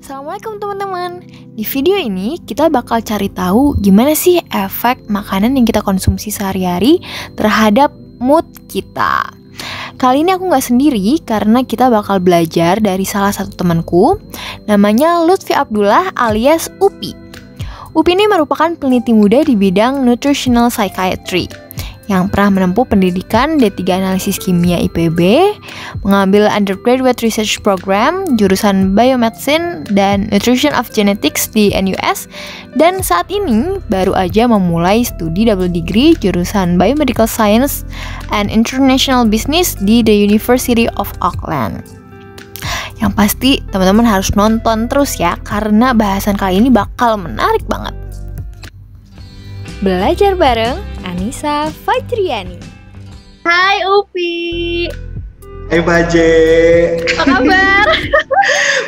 Assalamualaikum teman-teman. Di video ini kita bakal cari tahu gimana sih efek makanan yang kita konsumsi sehari-hari terhadap mood kita. Kali ini aku nggak sendiri karena kita bakal belajar dari salah satu temanku, namanya Lutfi Abdullah alias Upi. Upi ini merupakan peneliti muda di bidang nutritional psychiatry yang pernah menempuh pendidikan D3 Analisis Kimia IPB, mengambil undergraduate research program jurusan Biomedicine dan Nutrition of Genetics di NUS, dan saat ini baru aja memulai studi double degree jurusan Biomedical Science and International Business di The University of Auckland. Yang pasti teman-teman harus nonton terus ya, karena bahasan kali ini bakal menarik banget. Belajar bareng Anissa Fajriani. Hai Upi. Hai Paje. Apa kabar?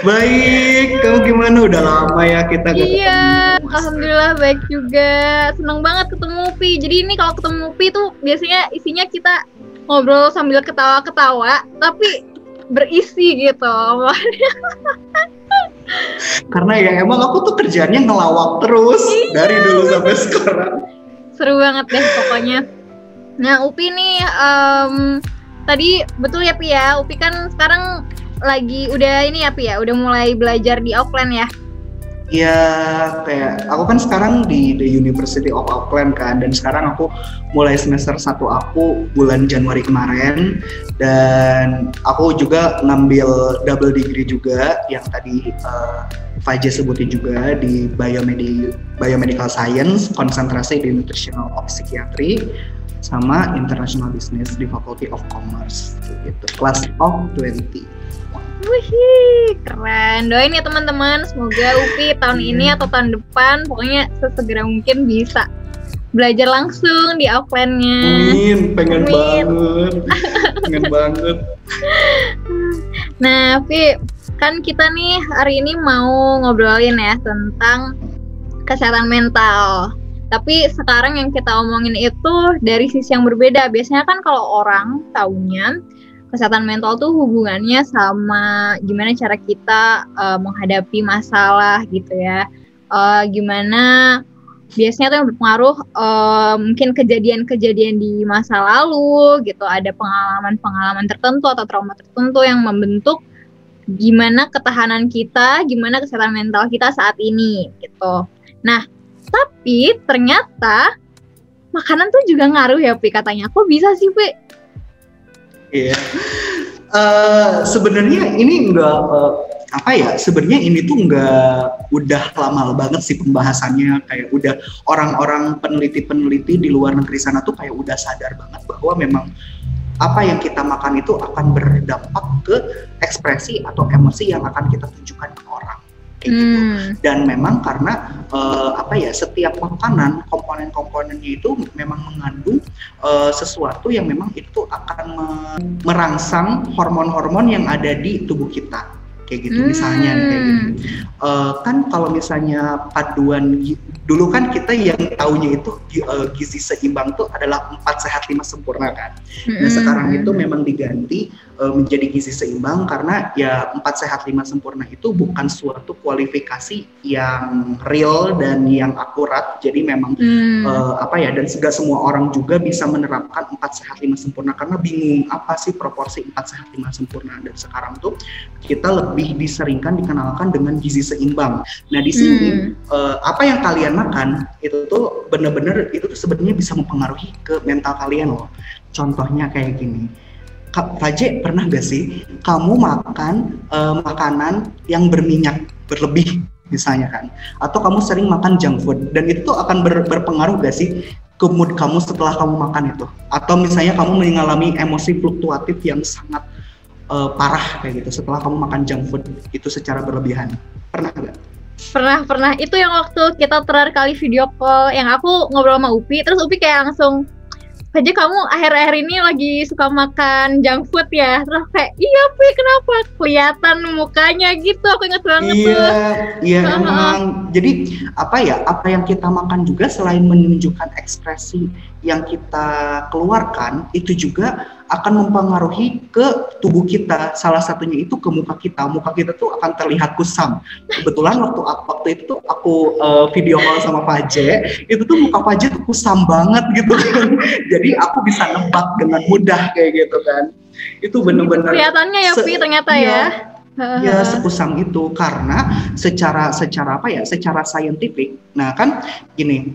Baik, kamu gimana? Udah lama ya kita gak Iya, ketemu. alhamdulillah baik juga. Seneng banget ketemu Upi. Jadi ini kalau ketemu Upi tuh biasanya isinya kita ngobrol sambil ketawa-ketawa, tapi berisi gitu. Karena ya emang aku tuh kerjaannya ngelawak terus dari dulu sampai sekarang. Seru banget deh pokoknya. Nah Upi nih tadi betul ya Pi ya, Upi kan sekarang lagi udah ini ya Pi ya, udah mulai belajar di Auckland ya. Ya kayak aku kan sekarang di The University of Auckland kan, dan sekarang aku mulai semester 1 aku bulan Januari kemarin, dan aku juga ngambil double degree juga yang tadi Faje sebutin juga di Biomedical Science, konsentrasi di Nutritional of Psychiatry sama International Business di Faculty of Commerce gitu, class of 20. Wih, keren. Doain ya teman-teman, semoga Upi tahun ini atau tahun depan pokoknya sesegera mungkin bisa belajar langsung di Auckland-nya. Amin, pengen banget. Pengen banget. Nah, Pi, kan kita nih hari ini mau ngobrolin ya tentang kesehatan mental. Tapi sekarang yang kita omongin itu dari sisi yang berbeda. Biasanya kan kalau orang taunya kesehatan mental tuh hubungannya sama gimana cara kita menghadapi masalah gitu ya. Gimana biasanya tuh yang berpengaruh mungkin kejadian-kejadian di masa lalu gitu. Ada pengalaman-pengalaman tertentu atau trauma tertentu yang membentuk gimana ketahanan kita, gimana kesehatan mental kita saat ini gitu. Nah, tapi ternyata makanan tuh juga ngaruh ya Pi katanya. Kok bisa sih Pi? Iya, sebenarnya ini enggak sebenarnya ini tuh enggak udah lama banget sih pembahasannya, kayak udah orang-orang peneliti di luar negeri sana tuh kayak udah sadar banget bahwa memang apa yang kita makan itu akan berdampak ke ekspresi atau emosi yang akan kita tunjukkan ke orang. Kayak gitu. Dan memang karena setiap makanan komponen-komponennya itu memang mengandung sesuatu yang memang itu akan merangsang hormon-hormon yang ada di tubuh kita kayak gitu. Misalnya kayak gitu. Kan kalau misalnya paduan dulu kan kita yang taunya itu gizi seimbang itu adalah 4 sehat 5 sempurna kan. Nah sekarang itu memang diganti menjadi gizi seimbang karena ya 4 sehat 5 sempurna itu bukan suatu kualifikasi yang real dan yang akurat. Jadi memang dan segala semua orang juga bisa menerapkan 4 sehat 5 sempurna karena bingung apa sih proporsi 4 sehat 5 sempurna. Dan sekarang tuh kita lebih diseringkan dikenalkan dengan gizi seimbang. Nah di sini apa yang kalian makan itu tuh bener-bener itu tuh sebenarnya bisa mempengaruhi ke mental kalian loh. Contohnya kayak gini. Kak Faje, pernah gak sih kamu makan makanan yang berminyak berlebih misalnya kan, atau kamu sering makan junk food, dan itu tuh akan berpengaruh gak sih ke mood kamu setelah kamu makan itu, atau misalnya kamu mengalami emosi fluktuatif yang sangat parah kayak gitu setelah kamu makan junk food itu secara berlebihan. Pernah gak? Pernah. Itu yang waktu kita terakhir kali video call yang aku ngobrol sama Upi, terus Upi kayak langsung, Faje kamu akhir-akhir ini lagi suka makan junk food ya? Terus kayak, iya Pi kenapa? Kelihatan mukanya gitu, aku ingat banget tuh. Iya emang. Jadi apa yang kita makan juga selain menunjukkan ekspresi yang kita keluarkan, itu juga akan mempengaruhi ke tubuh kita. Salah satunya itu ke muka kita. Muka kita tuh akan terlihat kusam. Kebetulan waktu itu tuh aku video call sama Paje, itu tuh muka Paje tuh kusam banget gitu kan. Jadi aku bisa nebak dengan mudah kayak gitu kan. Itu benar-benar kelihatannya ya Pi ternyata ya. Ya sekusam itu karena secara apa ya, secara saintifik. Nah kan gini,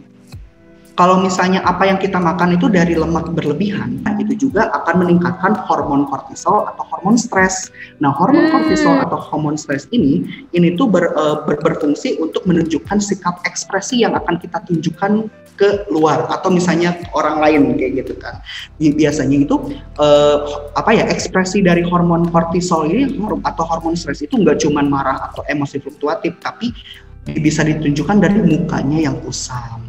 kalau misalnya apa yang kita makan itu dari lemak berlebihan, nah itu juga akan meningkatkan hormon kortisol atau hormon stres. Nah hormon kortisol atau hormon stres ini tuh berfungsi untuk menunjukkan sikap ekspresi yang akan kita tunjukkan ke luar atau misalnya orang lain kayak gitu kan. Biasanya itu ekspresi dari hormon kortisol ini atau hormon stres itu nggak cuma marah atau emosi fluktuatif, tapi bisa ditunjukkan dari mukanya yang kusam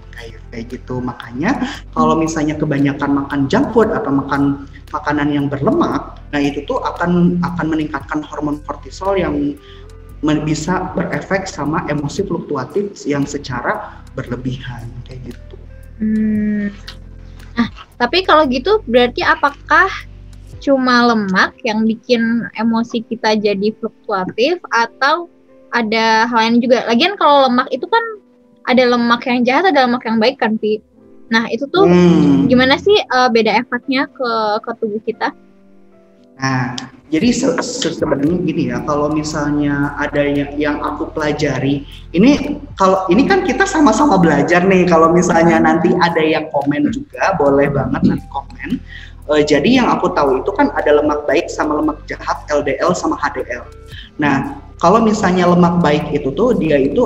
kayak gitu. Makanya kalau misalnya kebanyakan makan junk food atau makan makanan yang berlemak, nah itu tuh akan meningkatkan hormon kortisol yang bisa berefek sama emosi fluktuatif yang secara berlebihan kayak gitu. Nah, tapi kalau gitu berarti apakah cuma lemak yang bikin emosi kita jadi fluktuatif atau ada hal lain juga? Lagian kalau lemak itu kan ada lemak yang jahat, ada lemak yang baik kan, Pi? Nah, itu tuh gimana sih beda efeknya ke tubuh kita? Nah, jadi sebenarnya gini ya, kalau misalnya ada yang aku pelajari, ini kan kita sama-sama belajar nih. Kalau misalnya nanti ada yang komen juga, boleh banget nanti komen. Jadi yang aku tahu itu kan ada lemak baik sama lemak jahat, LDL sama HDL. Nah, kalau misalnya lemak baik itu tuh dia itu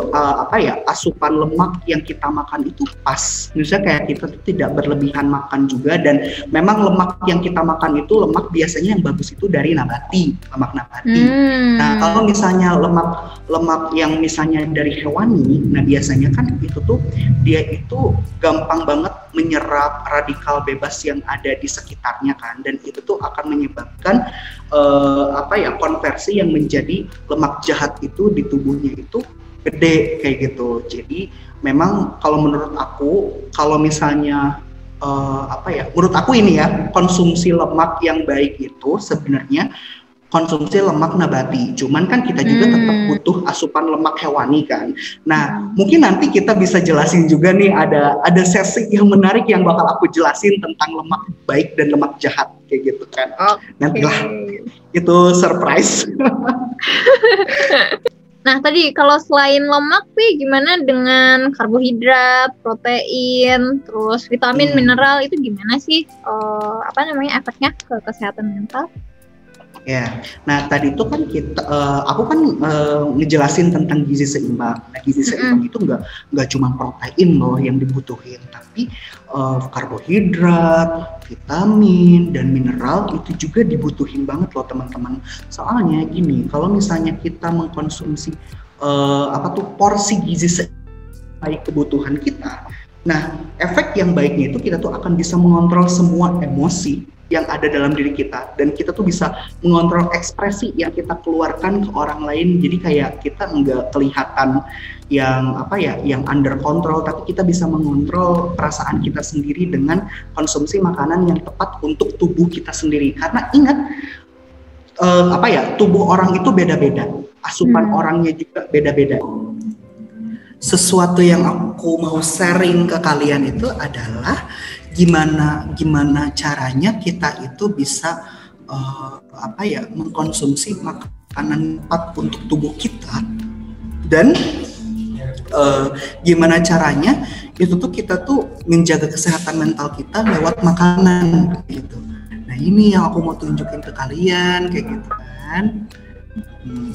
asupan lemak yang kita makan itu pas. Misalnya kayak kita tuh tidak berlebihan makan juga, dan memang lemak yang kita makan itu lemak biasanya yang bagus itu dari lemak nabati. Nah, kalau misalnya lemak yang misalnya dari hewani, nah biasanya kan itu tuh dia itu gampang banget menyerap radikal bebas yang ada di sekitarnya kan, dan itu tuh akan menyebabkan konversi yang menjadi lemak jahat itu di tubuhnya itu gede kayak gitu. Jadi memang kalau menurut aku, kalau misalnya menurut aku ini ya, konsumsi lemak yang baik itu sebenarnya konsumsi lemak nabati. Cuman kan kita juga tetap butuh asupan lemak hewani kan. Nah, mungkin nanti kita bisa jelasin juga nih, ada sesi yang menarik yang bakal aku jelasin tentang lemak baik dan lemak jahat kayak gitu kan. Nantilah, itu surprise. Nah, tadi kalau selain lemak, Pi, gimana dengan karbohidrat, protein, terus vitamin, mineral, itu gimana sih efeknya ke kesehatan mental? Ya, nah tadi itu kan aku kan ngejelasin tentang gizi seimbang. Nah, gizi seimbang itu nggak cuma protein loh yang dibutuhin, tapi karbohidrat, vitamin dan mineral itu juga dibutuhin banget loh teman-teman. Soalnya gini, kalau misalnya kita mengkonsumsi porsi gizi sesuai kebutuhan kita, nah efek yang baiknya itu kita tuh akan bisa mengontrol semua emosi yang ada dalam diri kita, dan kita tuh bisa mengontrol ekspresi yang kita keluarkan ke orang lain. Jadi kayak kita nggak kelihatan yang under control, tapi kita bisa mengontrol perasaan kita sendiri dengan konsumsi makanan yang tepat untuk tubuh kita sendiri. Karena ingat tubuh orang itu beda-beda, asupan orangnya juga beda-beda. Sesuatu yang aku mau sharing ke kalian itu adalah gimana caranya kita itu bisa mengkonsumsi makanan tepat untuk tubuh kita, dan gimana caranya itu tuh kita tuh menjaga kesehatan mental kita lewat makanan gitu. Nah, ini yang aku mau tunjukin ke kalian kayak gitu kan.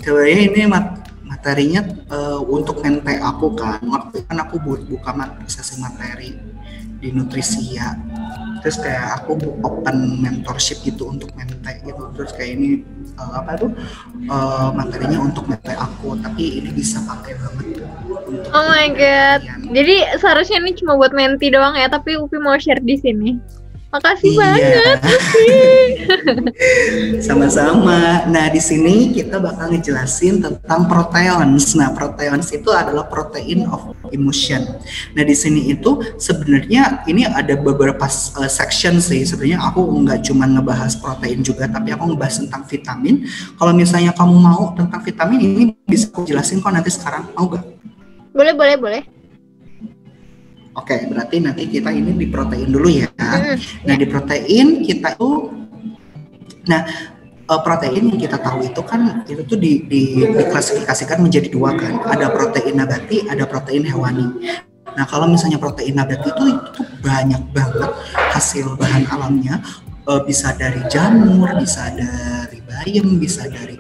Sebenarnya ini materinya untuk mente aku kan. Waktu kan aku buka sesi materi di Nutrisia, terus kayak aku open mentorship gitu untuk mente gitu, terus kayak ini materinya untuk mente aku, tapi ini bisa pakai banget untuk oh my god kalian. Jadi seharusnya ini cuma buat menti doang ya, tapi Upi mau share di sini. Makasih Iya. banget. Sama-sama. Nah, di sini kita bakal ngejelasin tentang proteins. Nah, proteins itu adalah protein of emotion. Nah, di sini itu sebenarnya ini ada beberapa section sih. Sebenarnya aku nggak cuma ngebahas protein juga, tapi aku ngebahas tentang vitamin. Kalau misalnya kamu mau tentang vitamin ini bisa aku jelasin kok nanti sekarang. Mau gak? Boleh. Oke, berarti nanti kita ini di protein dulu ya. Nah, di protein kita itu, protein yang kita tahu itu kan itu tuh diklasifikasikan menjadi dua kan. Ada protein nabati, ada protein hewani. Nah, kalau misalnya protein nabati itu banyak banget hasil bahan alamnya. Bisa dari jamur, bisa dari bayam, bisa dari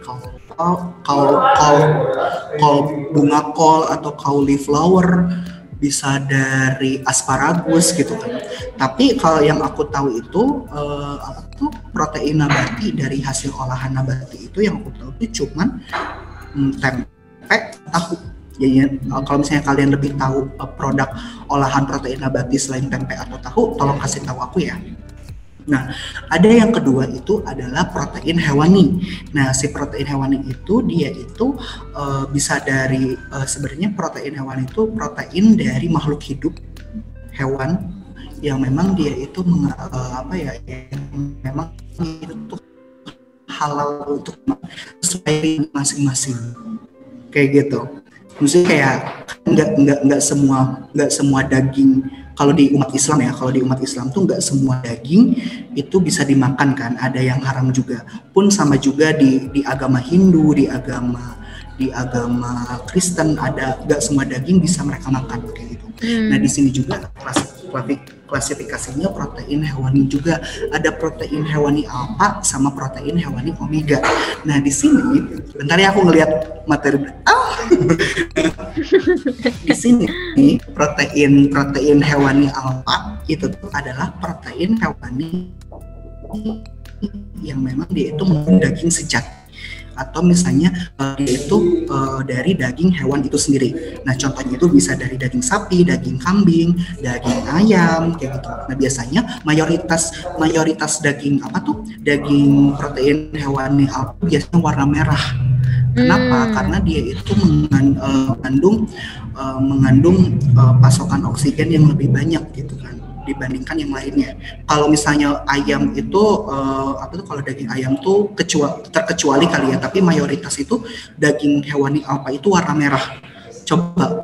bunga kol atau cauliflower, bisa dari asparagus gitu kan. Tapi kalau yang aku tahu itu protein nabati dari hasil olahan nabati itu yang aku tahu itu cuman tempe, tahu. Jadi kalau misalnya kalian lebih tahu produk olahan protein nabati selain tempe atau tahu, tolong kasih tahu aku ya. Nah, ada yang kedua itu adalah protein hewani. Nah, si protein hewani itu dia itu bisa dari sebenarnya protein hewani itu protein dari makhluk hidup hewan yang memang dia itu memang itu halal untuk sesuai masing-masing kayak gitu. Maksudnya kayak nggak semua daging. Kalau di umat Islam tuh nggak semua daging itu bisa dimakan kan, ada yang haram juga. Pun sama juga di agama Hindu, di agama Kristen ada nggak semua daging bisa mereka makan kayak gitu. Nah di sini juga klasifikasinya protein hewani juga ada protein hewani alfa sama protein hewani omega. Nah di sini bentar ya aku ngelihat materi. Di sini protein hewani alfa itu adalah protein hewani yang memang dia itu mengandung daging sejati atau misalnya dia itu dari daging hewan itu sendiri. Nah contohnya itu bisa dari daging sapi, daging kambing, daging ayam kayak gitu. Nah biasanya mayoritas daging daging protein hewani alfa biasanya warna merah. Kenapa? Karena dia itu mengandung pasokan oksigen yang lebih banyak gitu kan dibandingkan yang lainnya. Kalau misalnya ayam itu kalau daging ayam tuh terkecuali kali ya, tapi mayoritas itu daging hewani alfa itu warna merah. Coba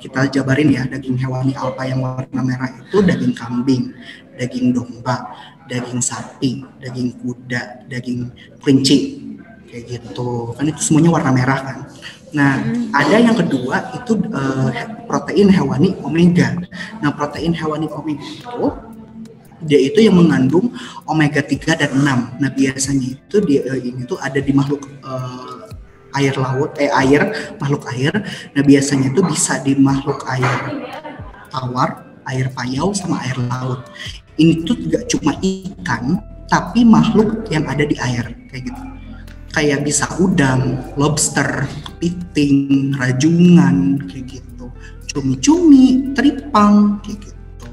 kita jabarin ya, daging hewani alfa yang warna merah itu daging kambing, daging domba, daging sapi, daging kuda, daging kelinci kayak gitu. Kan itu semuanya warna merah kan. Nah, ada yang kedua itu protein hewani omega. Nah, protein hewani omega itu dia itu yang mengandung omega 3 dan 6. Nah, biasanya itu ini tuh ada di makhluk makhluk air. Nah, biasanya itu bisa di makhluk air tawar, air payau sama air laut. Ini tuh gak cuma ikan, tapi makhluk yang ada di air kayak gitu. Kayak bisa udang, lobster, kepiting, rajungan, kayak gitu. Cumi-cumi, teripang, kayak gitu.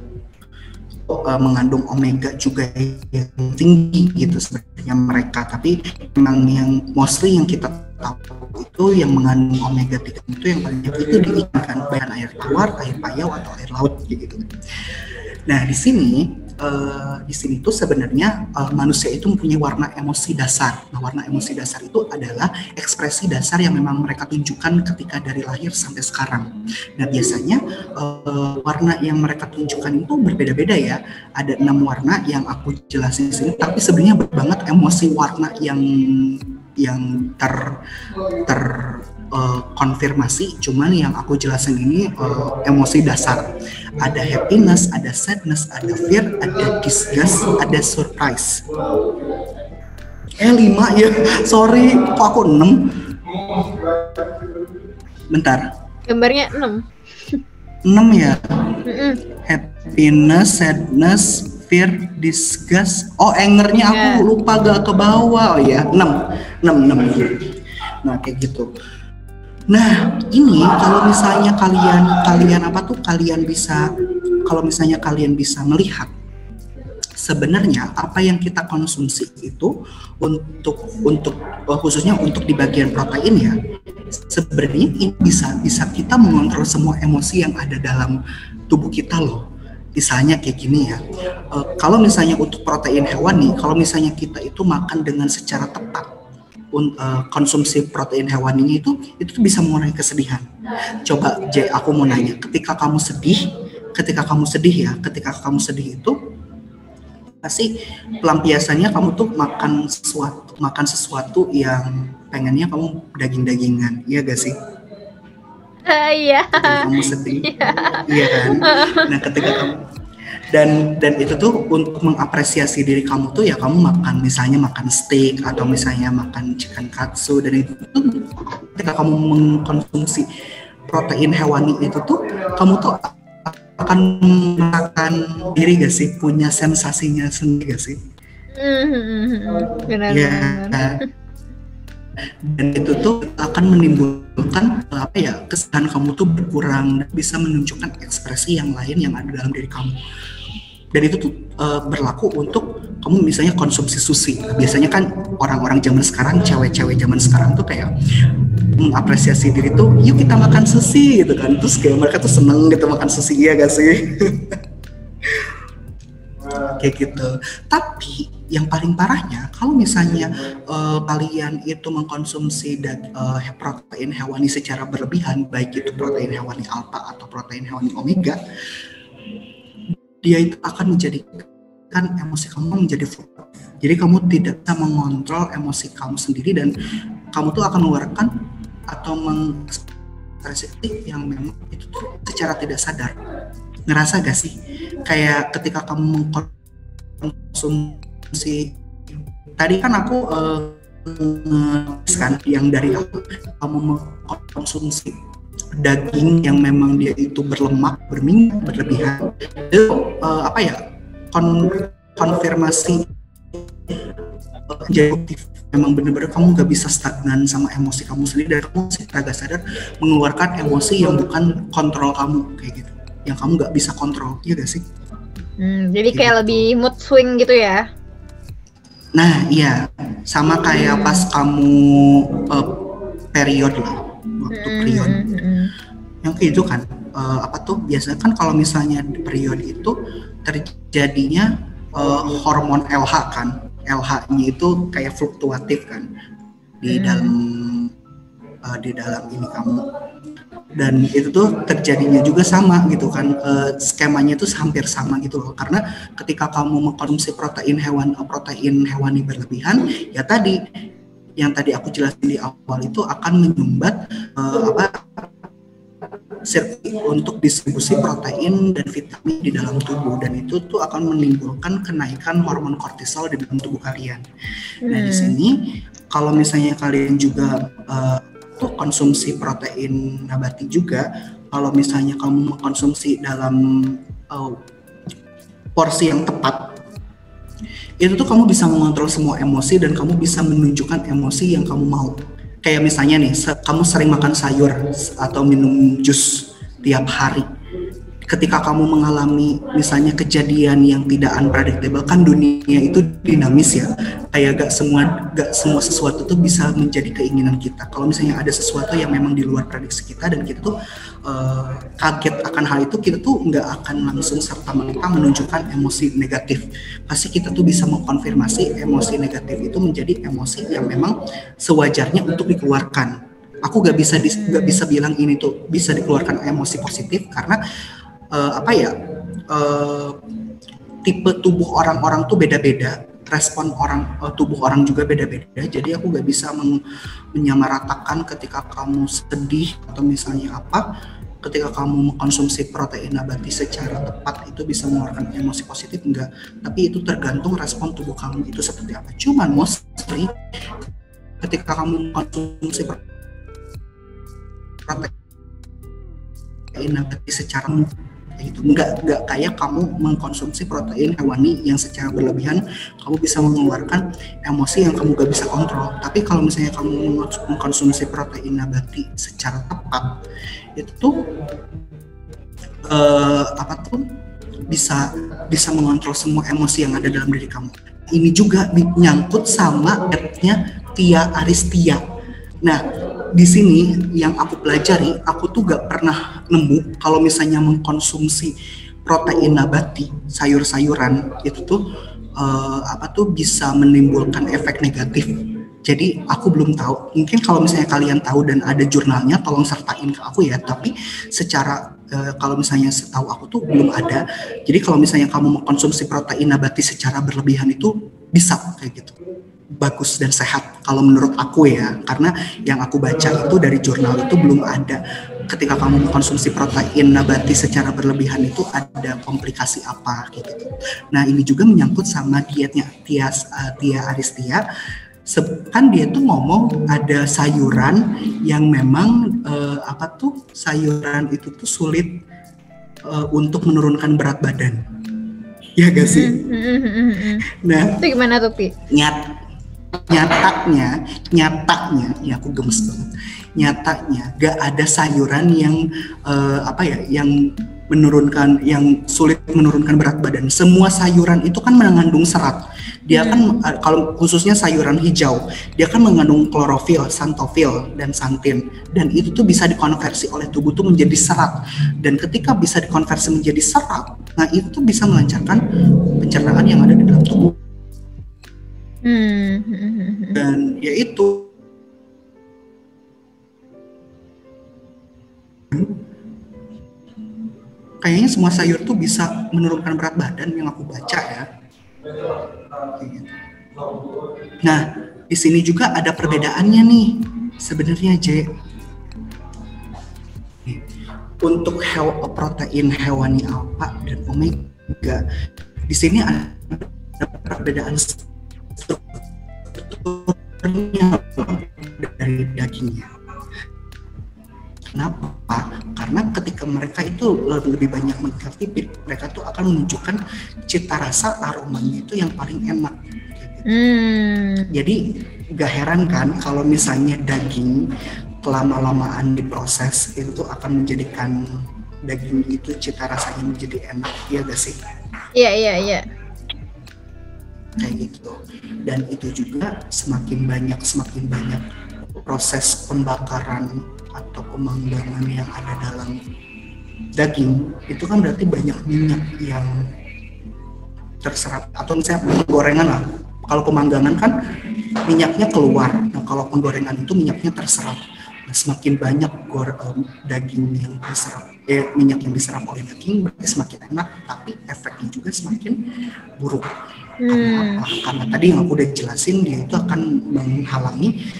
Mengandung omega juga yang tinggi gitu sebenarnya mereka. Tapi memang yang mostly yang kita tahu itu yang mengandung omega 3 itu yang paling banyak itu di ikan kan, baik air tawar, air payau atau air laut gitu. Nah di sini tuh sebenarnya manusia itu mempunyai warna emosi dasar. Nah warna emosi dasar itu adalah ekspresi dasar yang memang mereka tunjukkan ketika dari lahir sampai sekarang. Nah biasanya warna yang mereka tunjukkan itu berbeda-beda ya. Ada 6 warna yang aku jelasin di sini. Tapi sebenarnya banyak banget emosi warna yang konfirmasi, cuman yang aku jelasin ini emosi dasar. Ada happiness, ada sadness, ada fear, ada disgust, ada surprise. 5 ya, sorry, kok aku 6? Bentar. Gambarnya 6. 6 ya? Happiness, sadness, fear, disgust. Oh, angernya aku lupa gak ke bawah ya. 6. Nah, kayak gitu. Nah, ini kalau misalnya kalian bisa melihat sebenarnya apa yang kita konsumsi itu untuk khususnya untuk di bagian protein ya, sebenarnya ini bisa kita mengontrol semua emosi yang ada dalam tubuh kita loh. Misalnya kayak gini ya, kalau misalnya untuk protein hewani, kalau misalnya kita itu makan dengan secara tepat, konsumsi protein hewaninya itu tuh bisa mengurangi kesedihan. Coba J, aku mau nanya, ketika kamu sedih itu pasti pelampiasannya kamu tuh makan sesuatu yang pengennya kamu daging-dagingan, iya gak sih? Iya. Ketika kamu sedih, iya kan? Nah, ketika kamu dan itu tuh untuk mengapresiasi diri kamu tuh ya kamu misalnya makan steak atau misalnya makan chicken katsu, dan itu tuh ketika kamu mengkonsumsi protein hewani itu tuh kamu tuh akan merasakan diri gak sih, punya sensasinya sendiri gak sih? Benar. Dan itu tuh akan menimbulkan kesadaran kamu tuh berkurang dan bisa menunjukkan ekspresi yang lain yang ada dalam diri kamu. Dan itu tuh berlaku untuk kamu misalnya konsumsi sushi. Nah, biasanya kan orang-orang zaman sekarang, cewek-cewek zaman sekarang tuh kayak mengapresiasi diri tuh, yuk kita makan sushi gitu kan. Terus kayak mereka tuh seneng gitu makan sushi, iya gak sih? Kayak gitu. Tapi yang paling parahnya kalau misalnya kalian itu mengkonsumsi protein hewani secara berlebihan, baik itu protein hewani alpha atau protein hewani omega, dia itu akan menjadikan emosi kamu menjadi fluktuatif. Jadi kamu tidak bisa mengontrol emosi kamu sendiri dan kamu tuh akan mengeluarkan atau mengekspresi yang memang itu tuh secara tidak sadar. Ngerasa gak sih? Kayak ketika kamu mengkonsumsi, tadi kan aku kan yang dari kamu mengkonsumsi daging yang memang dia itu berlemak, berminyak, berlebihan, itu konfirmasi jadi memang benar-benar kamu gak bisa stagnan sama emosi kamu sendiri dan kamu agak sadar mengeluarkan emosi yang bukan kontrol kamu kayak gitu, yang kamu gak bisa kontrol, iya gak sih? Jadi kayak lebih mood swing gitu ya? Nah iya, sama kayak pas kamu period lah, waktu period yang kayak itu kan biasanya kan kalau misalnya di period itu terjadinya hormon LH kan, LH-nya itu kayak fluktuatif kan di dalam ini kamu, dan itu tuh terjadinya juga sama gitu kan, skemanya itu hampir sama gitu loh, karena ketika kamu mengkonsumsi protein hewani berlebihan ya tadi yang tadi aku jelasin di awal itu akan menyumbat sirkuit untuk distribusi protein dan vitamin di dalam tubuh, dan itu tuh akan menimbulkan kenaikan hormon kortisol di dalam tubuh kalian. Nah di sini kalau misalnya kalian juga tuh konsumsi protein nabati juga, kalau misalnya kamu mengkonsumsi dalam porsi yang tepat, itu tuh kamu bisa mengontrol semua emosi dan kamu bisa menunjukkan emosi yang kamu mau. Kayak misalnya nih, kamu sering makan sayur atau minum jus tiap hari. Ketika kamu mengalami misalnya kejadian yang tidak unpredictable, kan dunia itu dinamis ya. Kayak gak semua sesuatu tuh bisa menjadi keinginan kita. Kalau misalnya ada sesuatu yang memang di luar prediksi kita dan kita tuh kaget akan hal itu, kita tuh nggak akan langsung serta-merta menunjukkan emosi negatif. Pasti kita tuh bisa mengkonfirmasi emosi negatif itu menjadi emosi yang memang sewajarnya untuk dikeluarkan. Aku gak bisa bilang ini tuh bisa dikeluarkan emosi positif karena tipe tubuh orang-orang tuh beda-beda, respon tubuh orang juga beda-beda. Jadi aku gak bisa menyamaratakan ketika kamu sedih atau misalnya ketika kamu mengkonsumsi protein nabati secara tepat itu bisa mengeluarkan emosi positif, enggak. Tapi itu tergantung respon tubuh kamu itu seperti apa. Cuman mostly ketika kamu mengkonsumsi protein nabati secara itu nggak kayak kamu mengkonsumsi protein hewani yang secara berlebihan kamu bisa mengeluarkan emosi yang kamu gak bisa kontrol. Tapi kalau misalnya kamu mengkonsumsi protein nabati secara tepat, itu tuh bisa mengontrol semua emosi yang ada dalam diri kamu. Ini juga menyangkut sama dietnya Tia Aristia. Nah, di sini yang aku pelajari, aku tuh gak pernah nemu kalau misalnya mengkonsumsi protein nabati, sayur-sayuran itu tuh bisa menimbulkan efek negatif. Jadi aku belum tahu. Mungkin kalau misalnya kalian tahu dan ada jurnalnya, tolong sertain ke aku ya. Tapi secara kalau misalnya setahu aku tuh belum ada. Jadi kalau misalnya kamu mengkonsumsi protein nabati secara berlebihan itu bisa kayak gitu. Bagus dan sehat kalau menurut aku ya. Karena yang aku baca itu dari jurnal itu belum ada. Ketika kamu mengkonsumsi protein nabati secara berlebihan itu ada komplikasi apa gitu. Nah ini juga menyangkut sama dietnya Tia Aristia. Kan dia tuh ngomong ada sayuran yang memang sayuran itu tuh sulit untuk menurunkan berat badan. Ya gak sih? Nah, itu gimana tuh Pi? Nyatanya, ya aku gemes banget. Nyatanya gak ada sayuran yang yang sulit menurunkan berat badan. Semua sayuran itu kan mengandung serat. Dia kan kalau khususnya sayuran hijau, dia kan mengandung klorofil, xanthofil, dan xanthin. Dan itu tuh bisa dikonversi oleh tubuh tuh menjadi serat. Dan ketika bisa dikonversi menjadi serat, nah itu tuh bisa melancarkan pencernaan yang ada di dalam tubuh. Dan yaitu kayaknya semua sayur tuh bisa menurunkan berat badan yang aku baca ya. Nah, di sini juga ada perbedaannya nih sebenarnya J. Untuk protein hewani alfa dan omega, di sini ada perbedaan strukturnya dari dagingnya. Kenapa? Karena ketika mereka itu lebih banyak mengkonsumsi lipid, mereka tuh akan menunjukkan cita rasa aromanya itu yang paling enak. Jadi gak heran kan kalau misalnya daging lama-lamaan diproses itu akan menjadikan daging itu cita rasanya menjadi enak, ya gak sih? Iya. Kayak gitu. Dan itu juga semakin banyak proses pembakaran atau pemanggangan yang ada dalam daging itu kan berarti banyak minyak yang terserap, atau misalnya penggorengan lah. Kalau pemanggangan kan minyaknya keluar, nah kalau penggorengan itu minyaknya terserap. Nah, semakin banyak daging yang diserap, minyak yang diserap oleh daging berarti semakin enak, tapi efeknya juga semakin buruk. Karena apa? Karena tadi yang aku udah jelasin, dia itu akan menghalangi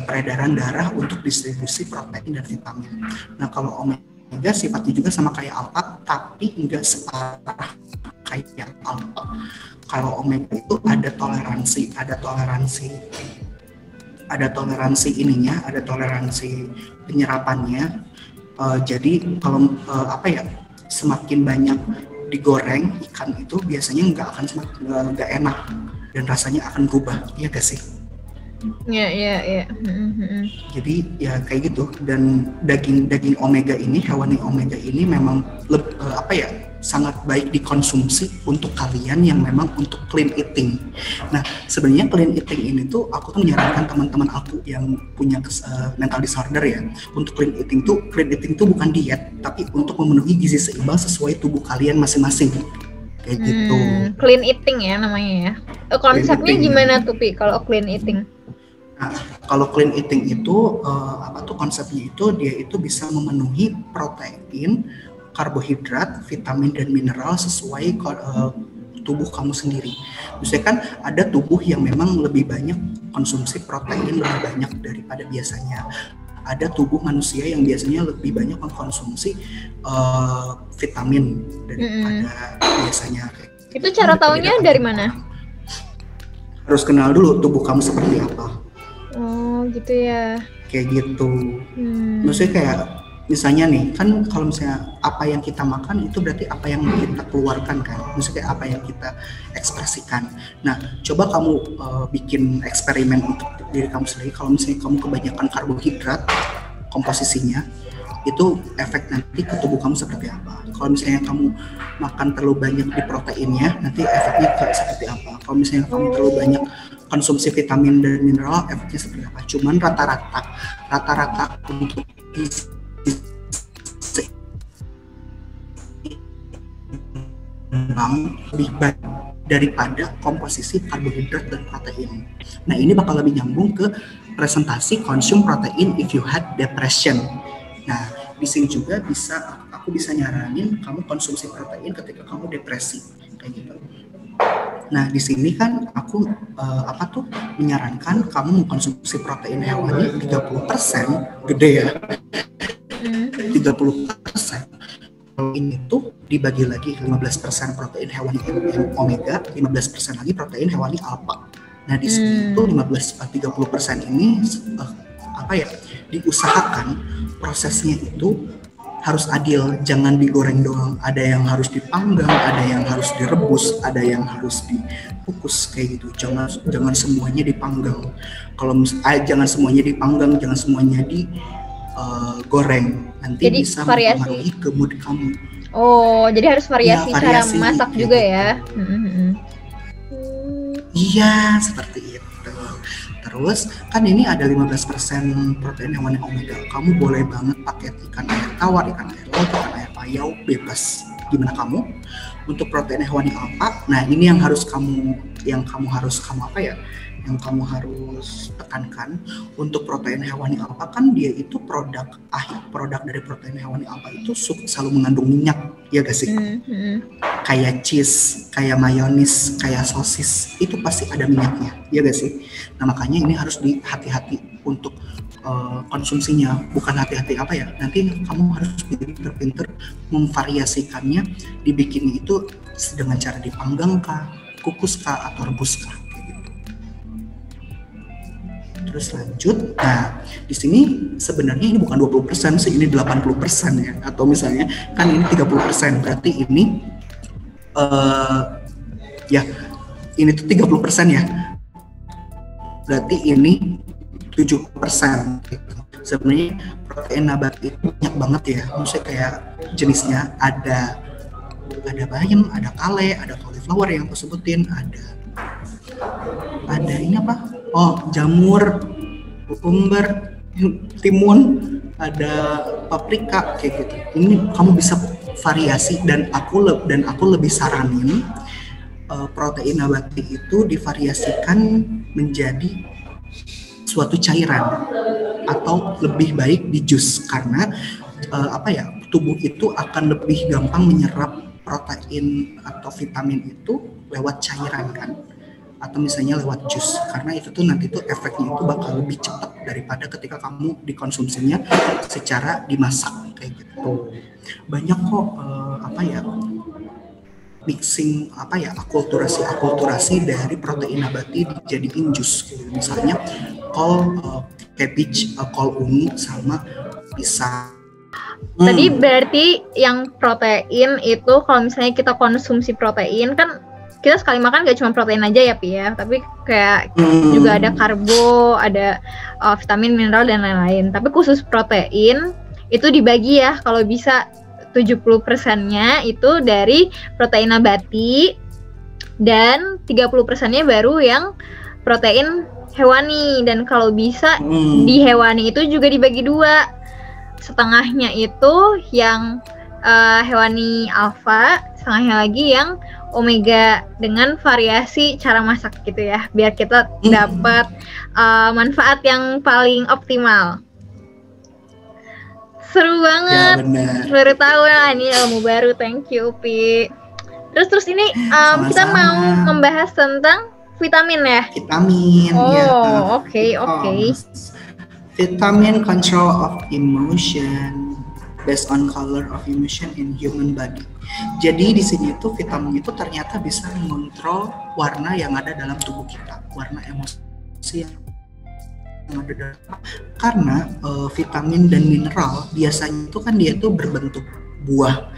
peredaran darah untuk distribusi protein dan vitamin. Nah kalau omega sifatnya juga sama kayak alfa, tapi enggak separah kayak alfa. Kalau omega itu ada toleransi penyerapannya. Jadi kalau semakin banyak digoreng ikan itu biasanya nggak enak dan rasanya akan berubah, iya gak sih? Iya. Jadi ya kayak gitu. Dan daging omega ini, hewani omega ini memang sangat baik dikonsumsi untuk kalian yang memang untuk clean eating. Nah sebenarnya clean eating ini tuh aku tuh menyarankan teman-teman aku yang punya mental disorder ya, untuk clean eating tuh bukan diet, tapi untuk memenuhi gizi seimbang sesuai tubuh kalian masing-masing. Kayak gitu. Clean eating ya namanya ya. Konsepnya gimana tuh Pi kalau clean eating? Nah, kalau clean eating itu konsepnya itu dia itu bisa memenuhi protein, karbohidrat, vitamin dan mineral sesuai tubuh kamu sendiri. Misalnya kan ada tubuh yang memang lebih banyak konsumsi protein lebih banyak daripada biasanya. Ada tubuh manusia yang biasanya lebih banyak mengkonsumsi vitamin daripada biasanya. Itu cara taunya dari mana? Harus kenal dulu tubuh kamu seperti apa. Oh gitu ya. Kayak gitu. Maksudnya kayak misalnya nih, kan kalau misalnya apa yang kita makan itu berarti apa yang kita keluarkan kan. Maksudnya kayak apa yang kita ekspresikan. Nah, coba kamu bikin eksperimen untuk diri kamu sendiri. Kalau misalnya kamu kebanyakan karbohidrat komposisinya, itu efek nanti ke tubuh kamu seperti apa. Kalau misalnya kamu makan terlalu banyak di proteinnya, nanti efeknya kayak seperti apa. Kalau misalnya kamu terlalu banyak konsumsi vitamin dan mineral, efeknya seperti apa. Cuman rata-rata untuk lebih baik daripada komposisi karbohidrat dan protein. Nah, ini bakal lebih nyambung ke presentasi consume protein if you had depression. Nah, di sini juga aku bisa nyaranin kamu konsumsi protein ketika kamu depresi kayak gitu. Nah, di sini kan aku menyarankan kamu mengkonsumsi protein hewani 30%, gede ya. 30%. Ini tuh dibagi lagi 15% protein hewani omega, 15% lagi protein hewani alpha. Nah, di sini itu 30% ini diusahakan prosesnya itu harus adil, jangan digoreng doang. Ada yang harus dipanggang, ada yang harus direbus, ada yang harus dikukus kayak gitu. Jangan semuanya dipanggang. Jangan semuanya dipanggang, jangan semuanya digoreng. Nanti jadi bisa mempengaruhi ke mood kamu. Oh, jadi harus variasi cara masak juga ya. Iya, seperti itu. Terus kan ini ada 15% protein hewani omega. Kamu boleh banget pakai ikan air tawar, ikan air laut, ikan air payau, bebas. Gimana kamu? Untuk protein hewani alpha, nah ini yang kamu harus tekankan. Untuk protein hewani alpha kan dia itu produk dari protein hewani alpha itu selalu mengandung minyak, ya gak sih? Kayak cheese, kayak mayonis, kayak sosis, itu pasti ada minyaknya, ya gak sih? Nah, makanya ini harus hati-hati untuk konsumsinya. Bukan hati-hati nanti kamu harus pinter-pinter memvariasikannya, dibikinnya itu dengan cara dipanggang kah, kukus kah, atau rebus kah. Terus lanjut, nah di sini sebenarnya ini bukan 20% sih, ini 80% ya, atau misalnya kan ini 30%, berarti ini ini tuh 30% ya, berarti ini 7%. Sebenarnya protein nabati itu banyak banget ya, maksudnya kayak jenisnya ada bayam, ada kale, ada cauliflower yang aku sebutin, ada ini jamur, kukumber, timun, ada paprika kayak gitu. Ini kamu bisa variasi, dan aku lebih saranin protein nabati itu divariasikan menjadi suatu cairan atau lebih baik di jus, karena tubuh itu akan lebih gampang menyerap protein atau vitamin itu lewat cairan kan, atau misalnya lewat jus, karena itu tuh nanti tuh efeknya itu bakal lebih cepat daripada ketika kamu dikonsumsinya secara dimasak kayak gitu. Banyak kok mixing akulturasi dari protein nabati dijadiin jus gitu. Misalnya kol cabbage, kol ungu sama pisang. Tadi berarti yang protein itu kalau misalnya kita konsumsi protein kan kita sekali makan gak cuma protein aja ya Pi ya, tapi kayak juga ada karbo, ada vitamin, mineral dan lain-lain. Tapi khusus protein itu dibagi ya, kalau bisa 70%-nya itu dari protein nabati dan 30%-nya baru yang protein hewani. Dan kalau bisa di hewani itu juga dibagi dua, setengahnya itu yang hewani alfa, setengahnya lagi yang omega, dengan variasi cara masak gitu ya, biar kita dapat manfaat yang paling optimal. Seru banget, ya, baru tahu lah, ini ilmu baru. Thank you Pi. Terus ini kita mau membahas tentang vitamin ya? Vitamin. Oke. Vitamin control of emotion based on color of emotion in human body. Jadi di sini tuh vitamin itu ternyata bisa mengontrol warna yang ada dalam tubuh kita, warna emosi yang ada dalam. Karena vitamin dan mineral biasanya itu kan dia tuh berbentuk buah.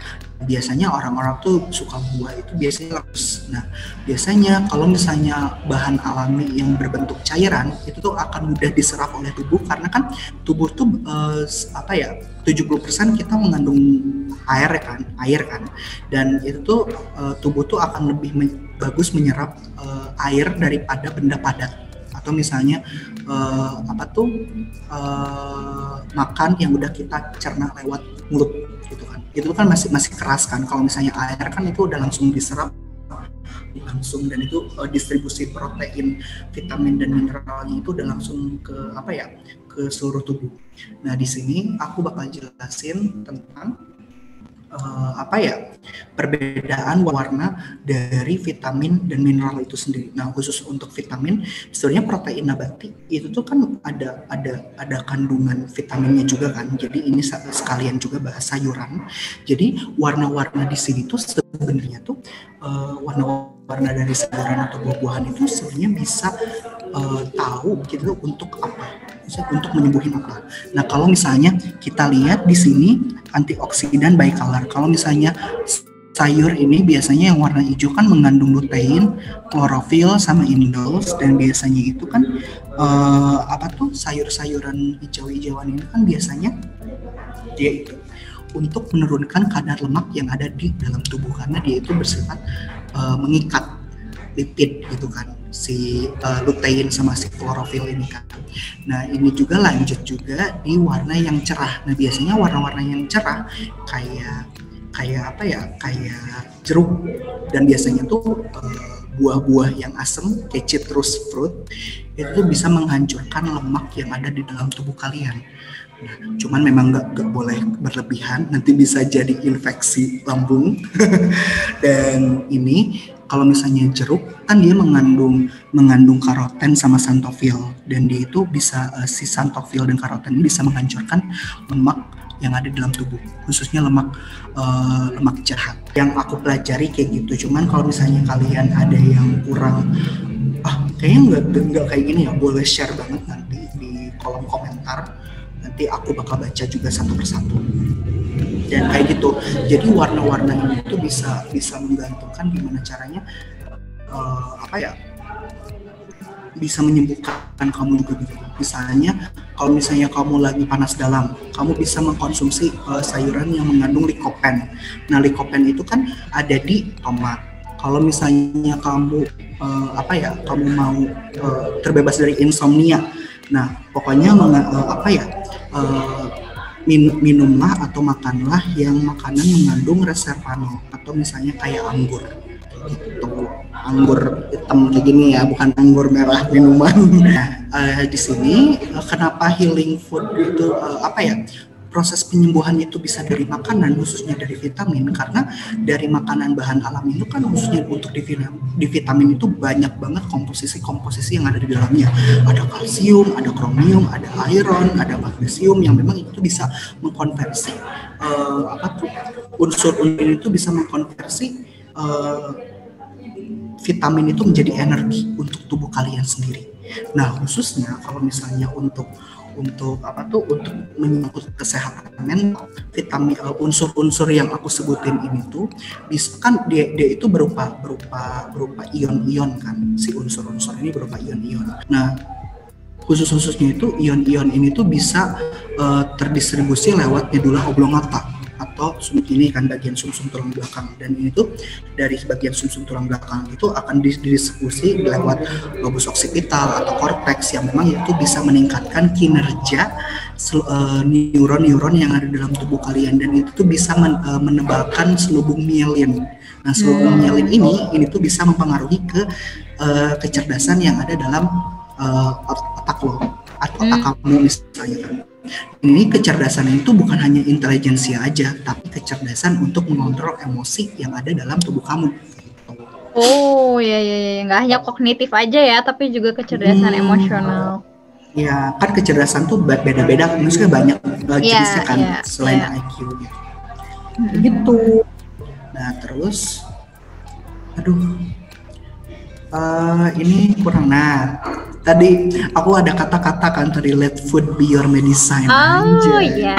biasanya orang-orang tuh suka buah itu biasanya lembus. Nah, biasanya kalau misalnya bahan alami yang berbentuk cairan itu tuh akan mudah diserap oleh tubuh karena kan tubuh tuh 70% kita mengandung air kan. Dan itu tuh tubuh tuh akan lebih bagus menyerap air daripada benda padat. Atau misalnya makan yang udah kita cerna lewat mulut gitu kan. Itu kan masih keras kan. Kalau misalnya air kan itu udah langsung diserap langsung, dan itu distribusi protein, vitamin dan mineralnya itu udah langsung ke seluruh tubuh. Nah, di sini aku bakal jelasin tentang perbedaan warna dari vitamin dan mineral itu sendiri. Nah, khusus untuk vitamin, sebenarnya protein nabati itu tuh kan ada kandungan vitaminnya juga kan. Jadi ini sekalian juga bahas sayuran. Jadi warna-warna di sini tuh sebenarnya tuh warna-warna dari sayuran atau buah-buahan itu sebenarnya bisa tahu gitu untuk apa. Untuk menyembuhin apa. Nah, kalau misalnya kita lihat di sini antioksidan bicolor. Kalau misalnya sayur ini biasanya yang warna hijau kan mengandung lutein, klorofil sama indols, dan biasanya itu kan sayur-sayuran hijau-hijauan ini kan biasanya dia itu untuk menurunkan kadar lemak yang ada di dalam tubuh karena dia itu bersifat mengikat lipid gitu kan, si lutein sama si klorofil ini kan. Nah, ini juga lanjut juga di warna yang cerah. Nah, biasanya warna-warna yang cerah kayak jeruk, dan biasanya tuh buah-buah yang asam kayak citrus fruit itu bisa menghancurkan lemak yang ada di dalam tubuh kalian. Nah, cuman memang nggak boleh berlebihan, nanti bisa jadi infeksi lambung. Dan ini kalau misalnya jeruk kan dia mengandung karoten sama xanthofil, dan dia itu bisa si xanthofil dan karoten ini bisa menghancurkan lemak yang ada di dalam tubuh, khususnya lemak jahat. Yang aku pelajari kayak gitu. Cuman kalau misalnya kalian ada yang kurang kayaknya nggak kayak gini ya, boleh share banget nanti di kolom komentar. Nanti aku bakal baca juga satu persatu. Dan kayak gitu. Jadi warna-warna ini tuh bisa menggantungkan gimana caranya bisa menyembuhkan kamu juga gitu. Misalnya kalau misalnya kamu lagi panas dalam, kamu bisa mengkonsumsi sayuran yang mengandung likopen. Nah, likopen itu kan ada di tomat. Kalau misalnya kamu kamu mau terbebas dari insomnia, nah pokoknya minumlah atau makanlah yang makanan mengandung resveratrol, atau misalnya kayak anggur gitu. Anggur hitam kayak gini ya, bukan anggur merah minuman. Nah, di sini kenapa healing food itu proses penyembuhan itu bisa dari makanan, khususnya dari vitamin, karena dari makanan bahan alami itu kan khususnya untuk di vitamin itu banyak banget komposisi yang ada di dalamnya. Ada kalsium, ada kromium, ada iron, ada magnesium yang memang itu bisa mengkonversi unsur-unsur itu bisa mengkonversi vitamin itu menjadi energi untuk tubuh kalian sendiri. Nah, khususnya kalau misalnya untuk menyangkut kesehatan mental, vitamin unsur-unsur yang aku sebutin ini tuh bisa kan dia itu berupa ion-ion kan, si unsur-unsur ini berupa ion-ion. Nah, khususnya itu ion-ion ini tuh bisa terdistribusi lewat medula oblongata atau ini kan bagian sumsum tulang belakang, dan ini tuh dari bagian sumsum tulang belakang itu akan didistribusi lewat lobus occipital atau cortex yang memang itu bisa meningkatkan kinerja neuron-neuron yang ada dalam tubuh kalian, dan itu tuh bisa menebalkan selubung mielin. Nah, selubung mielin ini tuh bisa mempengaruhi ke kecerdasan yang ada dalam otak lo atau otak kamu misalnya kan. Ini kecerdasan itu bukan hanya intelijensia aja, tapi kecerdasan untuk mengontrol emosi yang ada dalam tubuh kamu. Oh, ya, nggak hanya kognitif aja ya, tapi juga kecerdasan emosional. Ya, kan kecerdasan tuh beda-beda, maksudnya banyak jenisnya kan, selain IQ gitu. Gitu. Nah, terus, ini kurang. Nah, tadi aku ada kata-kata kan tadi, let food be your medicine. Oh iya.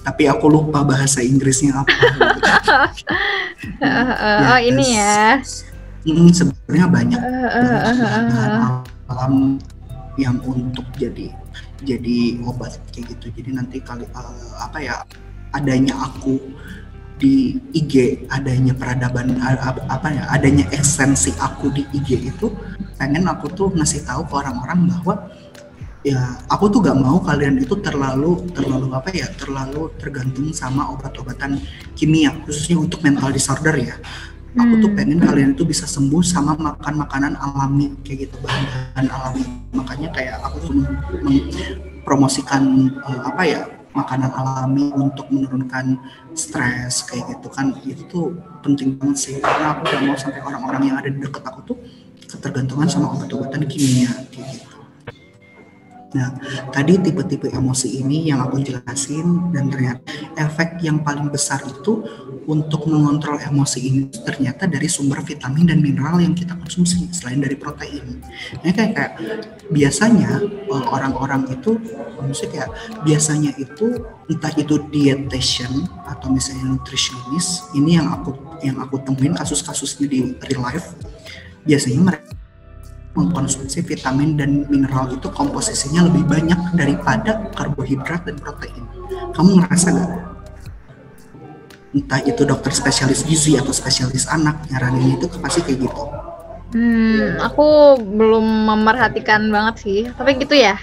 tapi aku lupa bahasa Inggrisnya apa. Oh ini ya. Sebenarnya banyak bahan alam yang untuk jadi obat kayak gitu. Jadi nanti adanya aku di IG, adanya peradaban adanya ekstensi aku di IG itu pengen aku tuh ngasih tahu ke orang-orang bahwa ya aku tuh gak mau kalian itu terlalu tergantung sama obat-obatan kimia, khususnya untuk mental disorder ya. Aku tuh pengen kalian itu bisa sembuh sama makan makanan alami kayak gitu, bahan-bahan alami. Makanya kayak aku tuh mempromosikan makanan alami untuk menurunkan stres kayak gitu kan. Itu tuh penting banget sih, karena aku gak mau sampai orang-orang yang ada di dekat aku tuh ketergantungan sama obat-obatan kimia kayak gitu. Nah, tadi tipe-tipe emosi ini yang aku jelasin, dan ternyata efek yang paling besar itu untuk mengontrol emosi ini ternyata dari sumber vitamin dan mineral yang kita konsumsi selain dari protein. Nah, kayak biasanya orang-orang itu maksudnya biasanya itu entah itu dietitian atau misalnya nutritionist, ini yang aku temuin kasus-kasusnya di real life, biasanya mereka mengkonsumsi vitamin dan mineral itu komposisinya lebih banyak daripada karbohidrat dan protein. Kamu ngerasa gak? Entah itu dokter spesialis gizi atau spesialis anak nyaranin itu pasti kayak gitu. Aku belum memerhatikan banget sih, tapi gitu ya?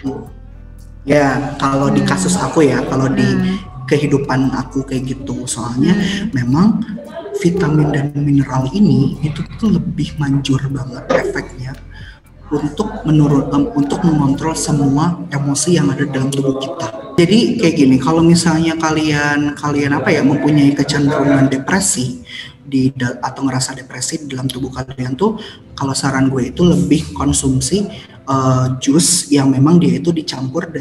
Ya, kalau di kasus aku ya, kalau di kehidupan aku kayak gitu, soalnya memang vitamin dan mineral ini itu tuh lebih manjur banget efeknya untuk mengontrol semua emosi yang ada dalam tubuh kita. Jadi kayak gini, kalau misalnya kalian mempunyai kecenderungan depresi atau ngerasa depresi di dalam tubuh kalian tuh, kalau saran gue itu lebih konsumsi jus yang memang dia itu dicampur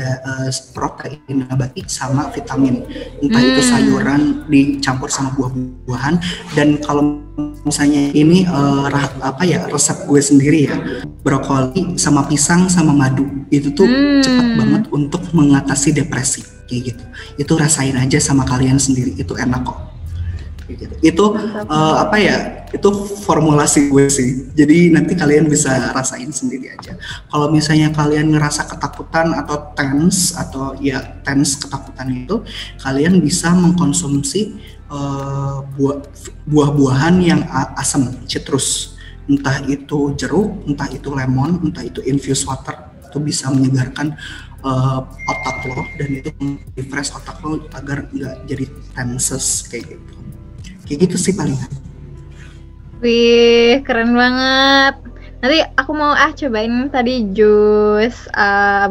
protein nabati sama vitamin, entah itu sayuran dicampur sama buah-buahan. Dan kalau misalnya ini resep gue sendiri ya, brokoli sama pisang sama madu itu tuh cepat banget untuk mengatasi depresi kayak gitu. Itu rasain aja sama kalian sendiri, itu enak kok. Gitu. Itu itu formulasi gue sih. Jadi nanti kalian bisa rasain sendiri aja. Kalau misalnya kalian ngerasa ketakutan atau tense ketakutan itu, kalian bisa mengkonsumsi buah-buahan yang asam, citrus. Entah itu jeruk, entah itu lemon, entah itu infused water. Itu bisa menyegarkan otak lo, dan itu refresh otak lo agar nggak jadi tenses kayak gitu. Kayak gitu sih palingan. Wih, keren banget. Nanti aku mau cobain tadi jus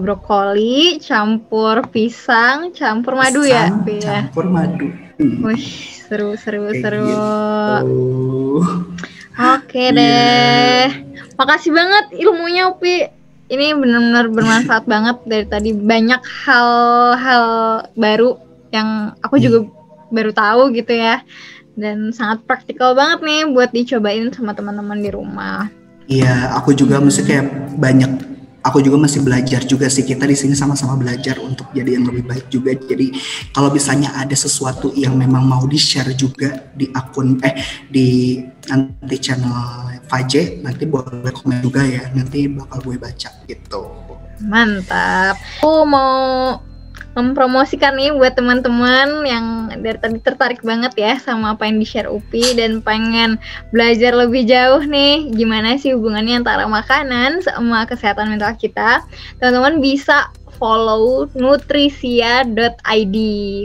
brokoli campur pisang campur madu ya. Campur madu. Wih, seru. Gitu. Oke deh. Makasih banget ilmunya, Upi. Ini benar-benar bermanfaat banget dari tadi. Banyak hal-hal baru yang aku juga baru tahu gitu ya. Dan sangat praktikal banget nih buat dicobain sama teman-teman di rumah. Iya, aku juga masih belajar juga sih. Kita di sini sama-sama belajar untuk jadi yang lebih baik juga. Jadi kalau misalnya ada sesuatu yang memang mau di-share juga di akun di nanti channel Faje, nanti boleh komen juga ya. Nanti bakal gue baca gitu. Mantap. Aku mau mempromosikan nih buat teman-teman yang dari tadi tertarik banget ya sama apa yang di-share Upi dan pengen belajar lebih jauh nih gimana sih hubungannya antara makanan sama kesehatan mental kita. Teman-teman bisa follow nutrisia.id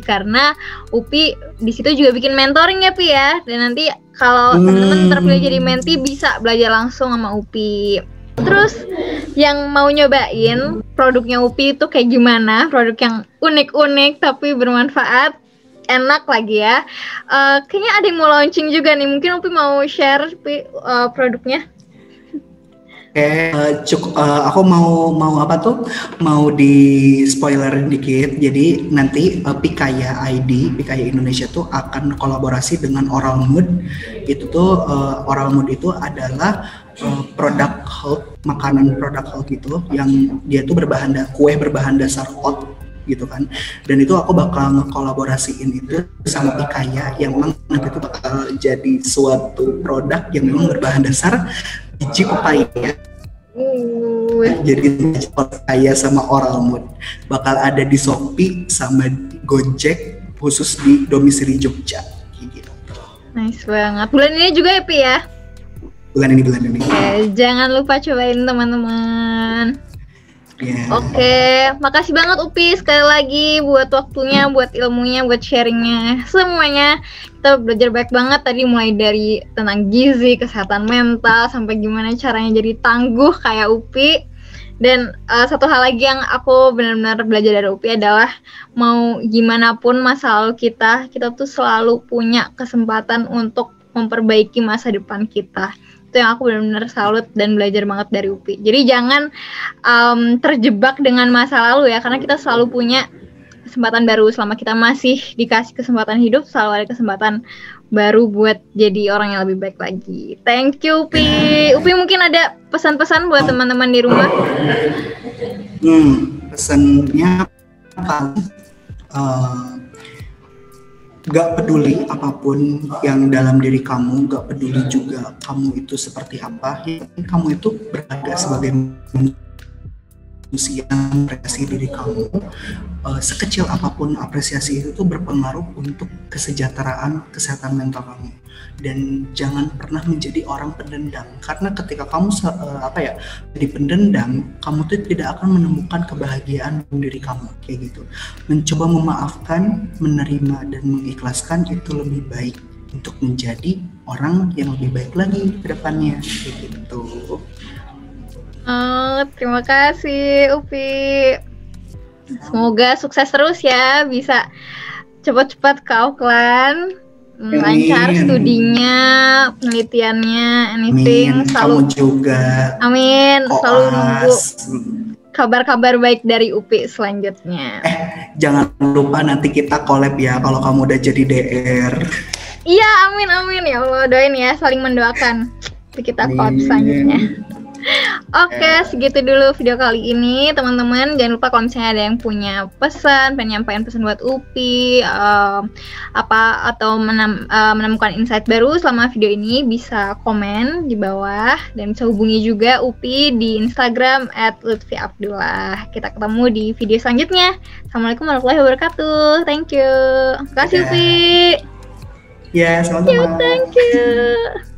karena Upi di situ juga bikin mentoring ya Pi ya. Dan nanti kalau teman-teman terpilih jadi menti bisa belajar langsung sama Upi. Terus yang mau nyobain produknya Upi itu kayak gimana? Produk yang unik-unik tapi bermanfaat, enak lagi ya. Kayaknya ada yang mau launching juga nih. Mungkin Upi mau share produknya. Aku mau di spoilerin dikit. Jadi nanti Pikaya Indonesia tuh akan kolaborasi dengan Oral Mood. Itu tuh Oral Mood itu adalah produk health, makanan produk health gitu, yang dia tuh kue berbahan dasar oat. gitu kan. Dan itu aku bakal ngekolaborasiin itu sama Pikaya yang memang nanti itu bakal jadi suatu produk yang memang berbahan dasar biji pepaya. Jadi Pikaya sama Oral Mood bakal ada di Shopee sama Gojek khusus di domisili Jogja gitu. Nice banget. Bulan ini juga ya, Pi ya? Bulan ini. Jangan lupa cobain teman-teman. Yeah. Oke, makasih banget Upi sekali lagi buat waktunya, buat ilmunya, buat sharingnya, semuanya. Kita belajar banyak banget tadi, mulai dari tentang gizi, kesehatan mental, sampai gimana caranya jadi tangguh kayak Upi. Dan satu hal lagi yang aku benar-benar belajar dari Upi adalah mau gimana pun masa lalu kita tuh selalu punya kesempatan untuk memperbaiki masa depan kita. Itu yang aku benar-benar salut dan belajar banget dari Upi. Jadi jangan terjebak dengan masa lalu ya, karena kita selalu punya kesempatan baru. Selama kita masih dikasih kesempatan hidup, selalu ada kesempatan baru buat jadi orang yang lebih baik lagi. Thank you Upi. Upi mungkin ada pesan-pesan buat teman-teman di rumah? Pesannya gak peduli apapun yang dalam diri kamu, gak peduli juga kamu itu seperti apa, kamu itu berada sebagai manusia yang apresiasi diri kamu. Sekecil apapun apresiasi itu tuh berpengaruh untuk kesejahteraan, kesehatan mental kamu. Dan jangan pernah menjadi orang pendendam, karena ketika kamu jadi pendendam, kamu tuh tidak akan menemukan kebahagiaan dalam diri kamu kayak gitu. Mencoba memaafkan, menerima dan mengikhlaskan itu lebih baik untuk menjadi orang yang lebih baik lagi ke depannya kayak gitu. Terima kasih Upi. Semoga sukses terus ya, bisa cepat-cepat ke Auckland. Lancar studinya, penelitiannya, anything. Kamu juga. Amin. Selalu nunggu kabar-kabar baik dari Upi selanjutnya. Jangan lupa nanti kita collab ya kalau kamu udah jadi DR. Iya, amin ya Allah, doain ya, saling mendoakan. Nanti kita collab selanjutnya. Oke, segitu dulu video kali ini teman-teman. Jangan lupa kalau misalnya ada yang punya pesan, pengen nyampaikan pesan buat Upi, atau menemukan insight baru selama video ini, bisa komen di bawah dan bisa hubungi juga Upi di Instagram @lutfiabdullah. Kita ketemu di video selanjutnya. Assalamualaikum warahmatullahi wabarakatuh. Thank you. Terima kasih Upi. Ya, sama-sama. Thank you.